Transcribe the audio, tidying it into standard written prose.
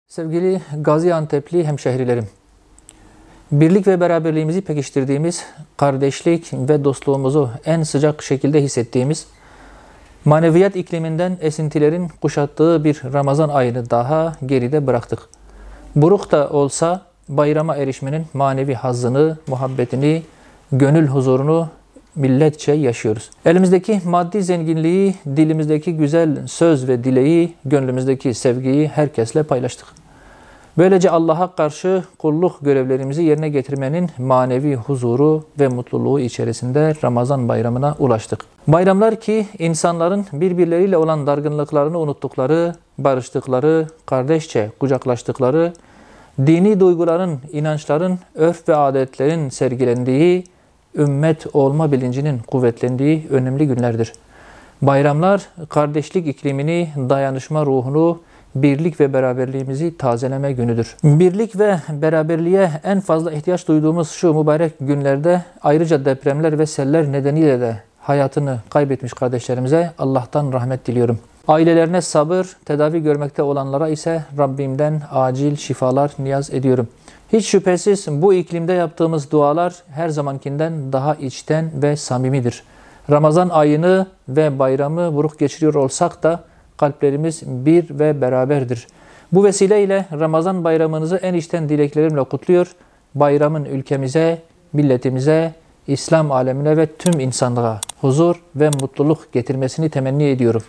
Sevgili Gaziantep'li hemşehrilerim, birlik ve beraberliğimizi pekiştirdiğimiz, kardeşlik ve dostluğumuzu en sıcak şekilde hissettiğimiz, maneviyat ikliminden esintilerin kuşattığı bir Ramazan ayını daha geride bıraktık. Buruk da olsa bayrama erişmenin manevi hazzını, muhabbetini, gönül huzurunu milletçe yaşıyoruz. Elimizdeki maddi zenginliği, dilimizdeki güzel söz ve dileği, gönlümüzdeki sevgiyi herkesle paylaştık. Böylece Allah'a karşı kulluk görevlerimizi yerine getirmenin manevi huzuru ve mutluluğu içerisinde Ramazan bayramına ulaştık. Bayramlar ki insanların birbirleriyle olan dargınlıklarını unuttukları, barıştıkları, kardeşçe kucaklaştıkları, dini duyguların, inançların, örf ve adetlerin sergilendiği, ümmet olma bilincinin kuvvetlendiği önemli günlerdir. Bayramlar kardeşlik iklimini, dayanışma ruhunu, birlik ve beraberliğimizi tazeleme günüdür. Birlik ve beraberliğe en fazla ihtiyaç duyduğumuz şu mübarek günlerde ayrıca depremler ve seller nedeniyle de hayatını kaybetmiş kardeşlerimize Allah'tan rahmet diliyorum. Ailelerine sabır, tedavi görmekte olanlara ise Rabbimden acil şifalar niyaz ediyorum. Hiç şüphesiz bu iklimde yaptığımız dualar her zamankinden daha içten ve samimidir. Ramazan ayını ve bayramı buruk geçiriyor olsak da kalplerimiz bir ve beraberdir. Bu vesileyle Ramazan bayramınızı en içten dileklerimle kutluyor. Bayramın ülkemize, milletimize, İslam alemine ve tüm insanlığa huzur ve mutluluk getirmesini temenni ediyorum.